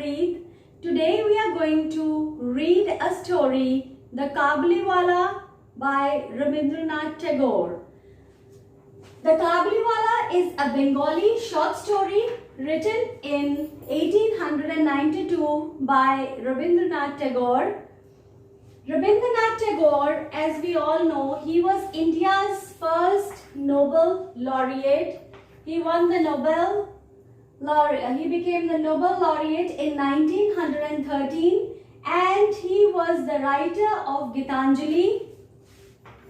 Manpreet. Today we are going to read a story, The Kabuliwala by Rabindranath Tagore. The Kabuliwala is a Bengali short story written in 1892 by Rabindranath Tagore. Rabindranath Tagore, as we all know, he was India's first Nobel laureate. He won the Nobel laureate. He became the Nobel laureate in 1913, and he was the writer of Gitanjali,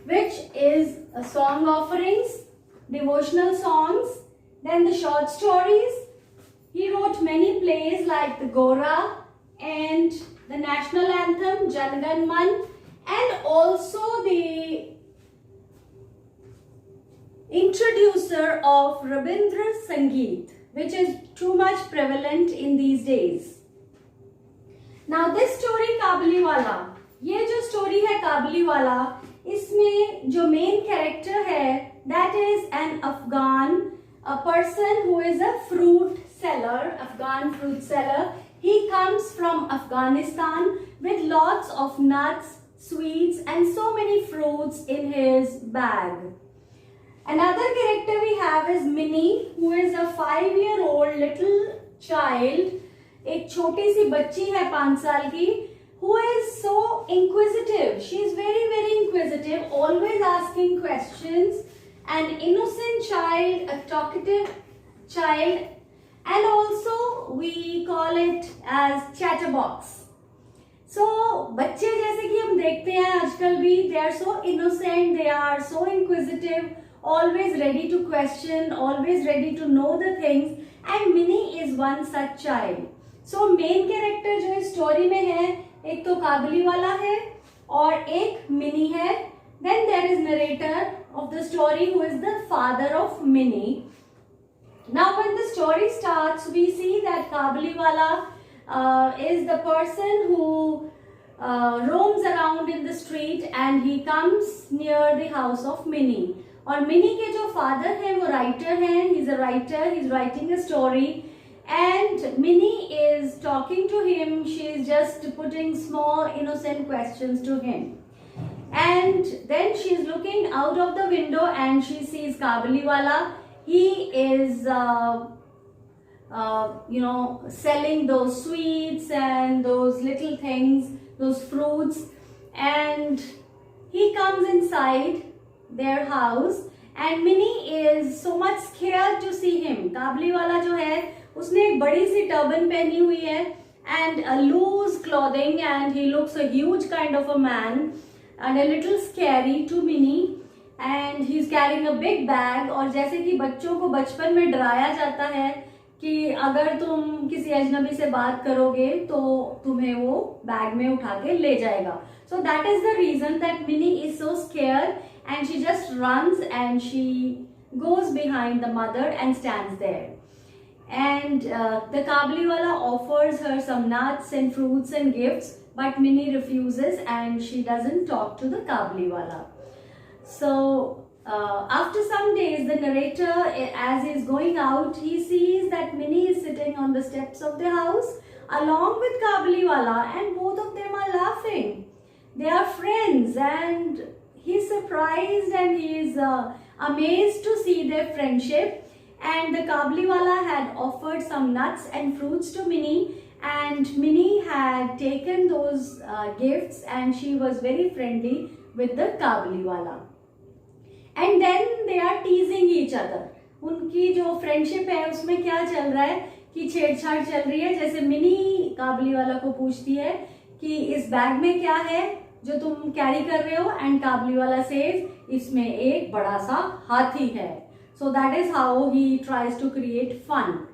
which is a song offerings, devotional songs, then the short stories. He wrote many plays like the Gora and the national anthem Jan Gan Man, and also the introducer of Rabindra Sangeet, which is too much prevalent in these days. Now this story Kabuliwala, ये जो story है काबुलीवाला, इसमें जो main character है, that is an Afghan, a person who is a fruit seller, Afghan fruit seller. He comes from Afghanistan with lots of nuts, sweets and so many fruits in his bag. Another character we have is Minnie, who is a 5-year-old little child. एक छोटी सी बच्ची है 5 साल की, who is so inquisitive. She is very inquisitive, always asking questions. An innocent child, a talkative child, and also we call it as chatterbox. So बच्चे जैसे कि हम देखते हैं आजकल भी, they are so innocent, they are so inquisitive, always ready to question, always ready to know the things, and Minnie is one such child. So main character जो इस story में है, एक तो काबुलीवाला है और एक Minnie है. Then there is narrator of the story who is the father of Minnie. Now when the story starts, we see that Kabuliwala is the person who roams around in the street and he comes near the house of Minnie. और Minnie के जो father हैं वो writer हैं, he's a writer, he's writing a story, and Minnie is talking to him. She is just putting small innocent questions to him. And then she is looking out of the window and she sees Kabuliwala. He is, selling those sweets and those little things, those fruits. And he comes inside their house and Minnie is so much scared to see him. Kabuliwala जो है, उसने एक बड़ी सी turban पहनी हुई है and a loose clothing, and he looks a huge kind of a man and a little scary to Minnie. And he's carrying a big bag. और जैसे कि बच्चों को बचपन में डराया जाता है कि अगर तुम किसी अजनबी से बात करोगे तो तुम्हें वो बैग में उठा के ले जाएगा. So that is the reason that Minnie is so scared and she just runs and she goes behind the mother and stands there. And the Kabuliwala offers her some nuts and fruits and gifts, but Minnie refuses and she doesn't talk to the Kabuliwala. So after some days, the narrator, as he is going out, he sees that Minnie is sitting on the steps of the house along with Kabuliwala, and both of them are laughing. They are friends, and he is surprised and he is amazed to see their friendship. And the Kabuliwala had offered some nuts and fruits to Minnie, and Minnie had taken those gifts and she was very friendly with the Kabuliwala. And then they are teasing each other. उनकी जो friendship है उसमें क्या चल रहा है कि छेड़छाड़ चल रही है. जैसे Minnie काबुलीवाला को पूछती है कि इस बैग में क्या है जो तुम कैरी कर रहे हो, and काबुलीवाला says इसमें एक बड़ा सा हाथी है. So that is how he tries to create fun.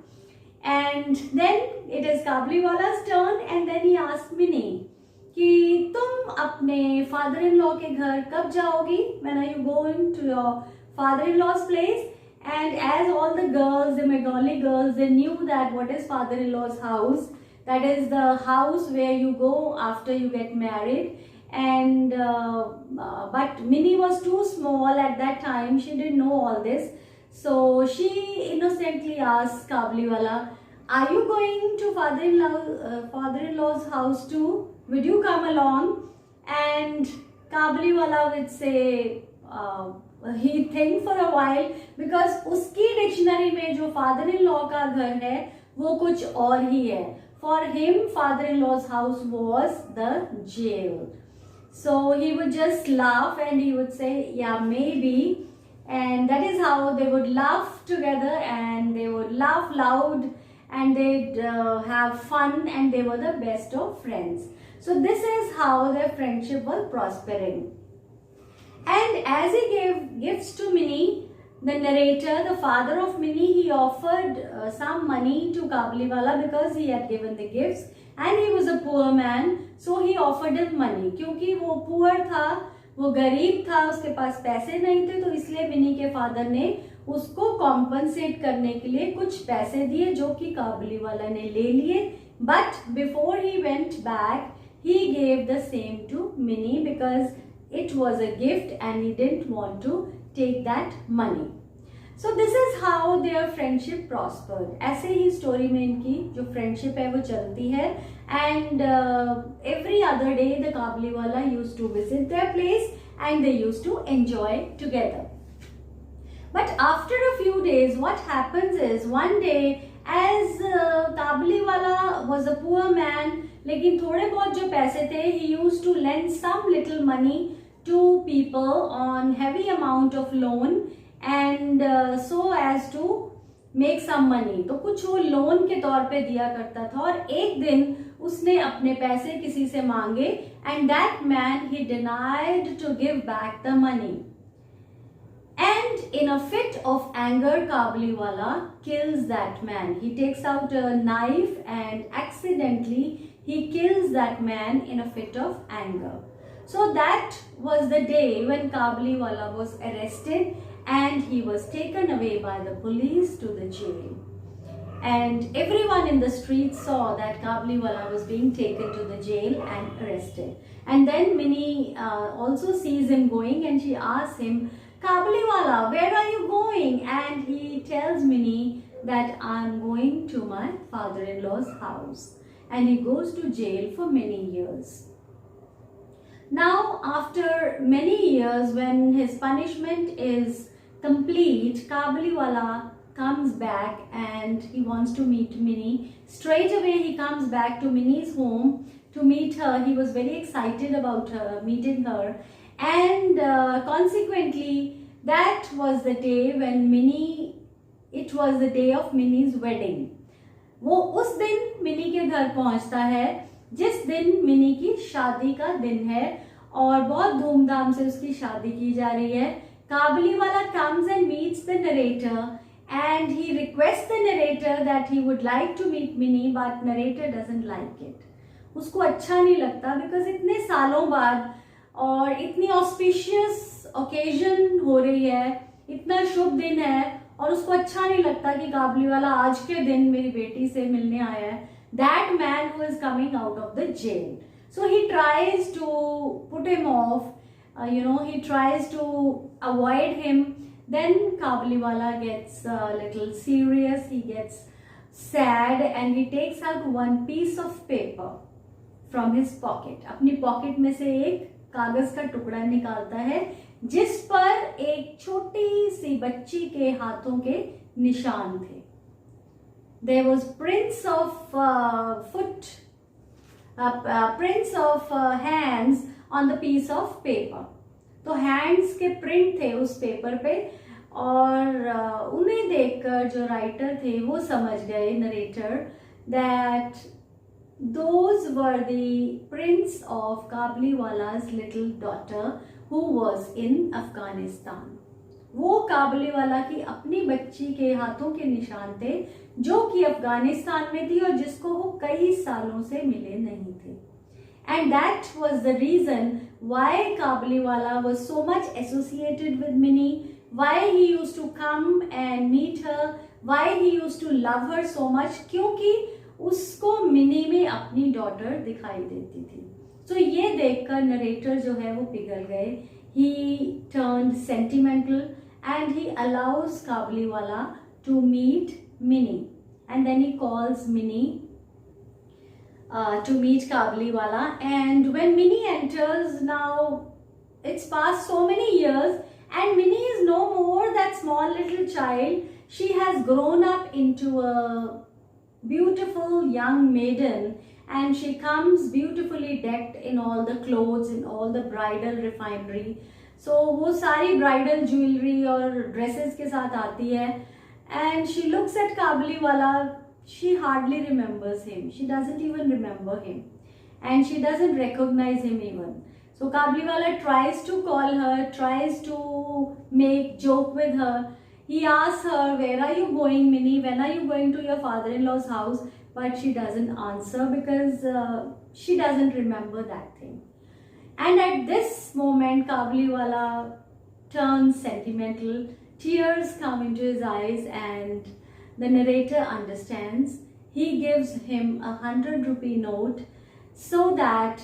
And then it is Kabuliwala's turn, and then he asks Minnie कि तुम अपने father-in-law के घर कब जाओगी? When are you going to your father-in-law's place? And as all the girls, the Bengali girls, they knew that what is father-in-law's house. That is the house where you go after you get married. And but Minnie was too small at that time. She didn't know all this. So she innocently asks Kabuliwala, are you going to father-in-law's house too? Would you come along? And Kabuliwala would say, he'd think for a while, because उसकी dictionary में जो father-in-law का घर है वो कुछ और ही है. For him, father-in-law's house was the jail. So he would just laugh and he would say, yeah, maybe. And that is how they would laugh together, and they would laugh loud, and they'd have fun, and they were the best of friends. So this is how their friendship was prospering. And as he gave gifts to Minnie, the narrator, the father of Minnie, he offered some money to Kabuliwala because he had given the gifts, and he was a poor man, so he offered him money. क्योंकि वो poor था, वो गरीब था, उसके पास पैसे नहीं थे, तो इसलिए मिनी के फादर ने उसको कॉम्पनसेट करने के लिए कुछ पैसे दिए, जो कि काबुलीवाला ने ले लिए. But before he went back, he gave the same to Mini because it was a gift and he didn't want to take that money. So this is how their friendship prospered. ऐसे ही स्टोरी में इनकी जो friendship है वो चलती है. And every other day the Kabuliwala used to visit their place and they used to enjoy together. But after a few days, what happens is, one day, as Kabuliwala was a poor man, लेकिन थोड़े बहुत जो पैसे थे, he used to lend some little money to people on heavy amount of loan, and so as to make some money. तो कुछ वो loan के तौर पे दिया करता था, और एक दिन उसने अपने पैसे किसी से मांगे, and that man, he denied to give back the money. And in a fit of anger, Kabuliwala kills that man. He takes out a knife and accidentally he kills that man in a fit of anger. So that was the day when Kabuliwala was arrested, and he was taken away by the police to the jail. And everyone in the street saw that Kabuliwala was being taken to the jail and arrested. And then Minnie also sees him going, and she asks him, Kabuliwala, where are you going? And he tells Minnie that I'm going to my father-in-law's house. And he goes to jail for many years. Now, after many years, when his punishment is complete, Kabuliwala comes back and he wants to meet Minnie. Straight away he comes back to Minnie's home to meet her. He was very excited about her, meeting her, and consequently that was the day when it was the day of Minnie's wedding. वो उस दिन mini के घर पहुंचता है जिस दिन mini की शादी का दिन है, और बहुत धूमधाम से उसकी शादी की जा रही है. Kabuliwala comes and meets the narrator, and he requests the narrator that he would like to meet Minnie, but narrator doesn't like it. उसको अच्छा नहीं लगता, because इतने सालों बाद और इतनी ऑस्पिशियस ओकेजन हो रही है, इतना शुभ दिन है, और उसको अच्छा नहीं लगता कि काबुलीवाला आज के दिन मेरी बेटी से मिलने आया है. That man who is coming out of the jail. So he tries to put him off, he tries to avoid him. Then Kabuliwala gets a little serious, he gets sad, and he takes out one piece of paper from his pocket. अपनी pocket में से एक कागज का टुकड़ा निकालता है जिस पर एक छोटी सी बच्ची के हाथों के निशान थे. There was prints of hands on the piece of paper. तो हैंड्स के प्रिंट थे उस पेपर पे, और उन्हें देखकर जो राइटर थे वो समझ गए, narrator, that those were the prints of Kabuliwala's little daughter who was in Afghanistan. वो काबुलीवाला की अपनी बच्ची के हाथों के निशान थे जो कि अफगानिस्तान में थी और जिसको वो कई सालों से मिले नहीं थे. And that was the reason why Kabuliwala was so much associated with Minnie, why he used to come and meet her, why he used to love her so much, क्योंकि उसको मिनी में अपनी डॉटर दिखाई देती थी. So ये देखकर narrator जो है वो पिघल गए. He turned sentimental and he allows Kabuliwala to meet Minnie. and then he calls Minnie to meet Kabuliwala. And when Minnie enters, now it's past so many years, and Minnie is no more that small little child. She has grown up into a beautiful young maiden, and she comes beautifully decked in all the clothes, in all the bridal refinery. So वो सारी bridal jewelry और dresses के साथ आती है, and she looks at Kabuliwala. She hardly remembers him. She doesn't even remember him, and she doesn't recognize him even. So Kabuliwala tries to call her, tries to make joke with her. He asks her, "Where are you going, Minnie? When are you going to your father-in-law's house?" But she doesn't answer because she doesn't remember that thing. And at this moment, Kabuliwala turns sentimental. Tears come into his eyes, and the narrator understands. He gives him a 100-rupee note so that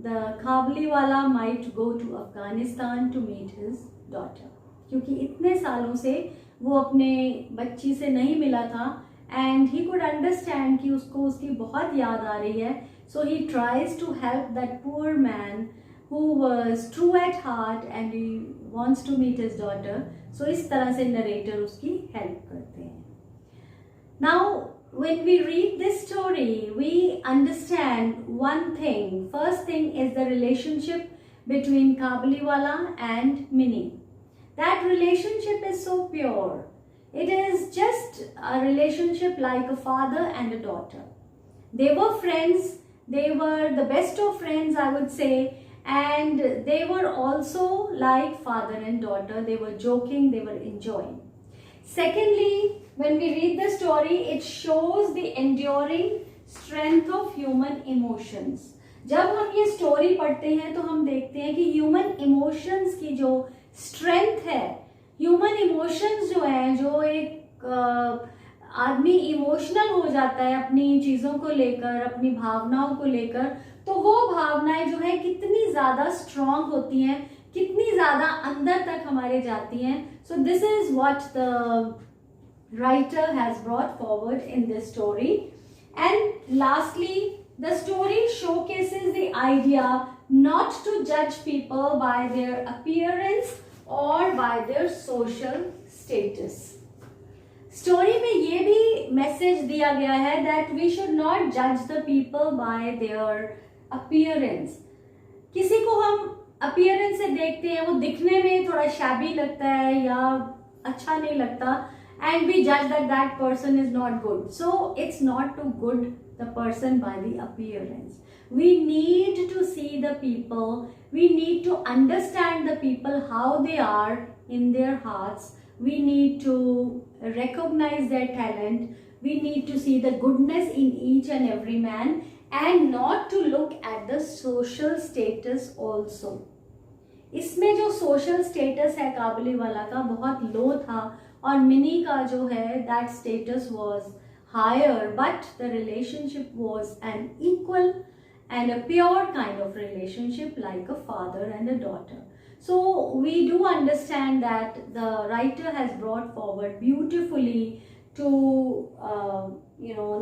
the Kabuliwala might go to Afghanistan to meet his daughter. क्योंकि इतने सालों से वो अपने बच्ची से नहीं मिला था, and he could understand कि उसको उसकी बहुत याद आ रही है. So he tries to help that poor man who was true at heart and he wants to meet his daughter. So इस तरह से narrator उसकी help करते हैं. Now, when we read this story, we understand one thing. First thing is the relationship between Kabuliwala and Minnie. That relationship is so pure. It is just a relationship like a father and a daughter. They were friends. They were the best of friends, I would say. And they were also like father and daughter. They were joking, they were enjoying. Secondly, when we read the story, it shows the enduring strength of human emotions. जब हम ये story पढ़ते हैं तो हम देखते हैं कि ह्यूमन इमोशंस की जो स्ट्रेंथ है, ह्यूमन इमोशंस जो है, जो एक आदमी इमोशनल हो जाता है अपनी चीज़ों को लेकर, अपनी भावनाओं को लेकर, तो वो भावनाएं जो है कितनी ज़्यादा स्ट्रॉन्ग होती हैं, कितनी ज़्यादा अंदर तक हमारे जाती हैं. So this is what the writer has brought forward in this story. And lastly, the story showcases the idea not to judge people by their appearance or by their social status. Story में ये भी message दिया गया है that we should not judge the people by their appearance. किसी को हम appearance से देखते हैं, वो दिखने में थोड़ा shabby लगता है या अच्छा नहीं लगता, and we judge that that person is not good. So it's not to good the person by the appearance. We need to see the people. We need to understand the people, how they are in their hearts. We need to recognize their talent. We need to see the goodness in each and every man and not to look at the social status also. इसमें जो social status है काबुलीवाला का बहुत low था और mini का जो है that status was higher, but the relationship was an equal and a pure kind of relationship like a father and a daughter. So we do understand that the writer has brought forward beautifully to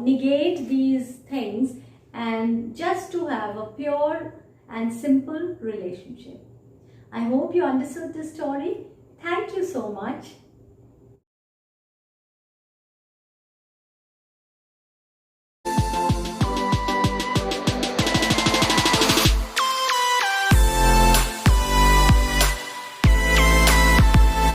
negate these things and just to have a pure and simple relationship. I hope you understood this story. Thank you so much.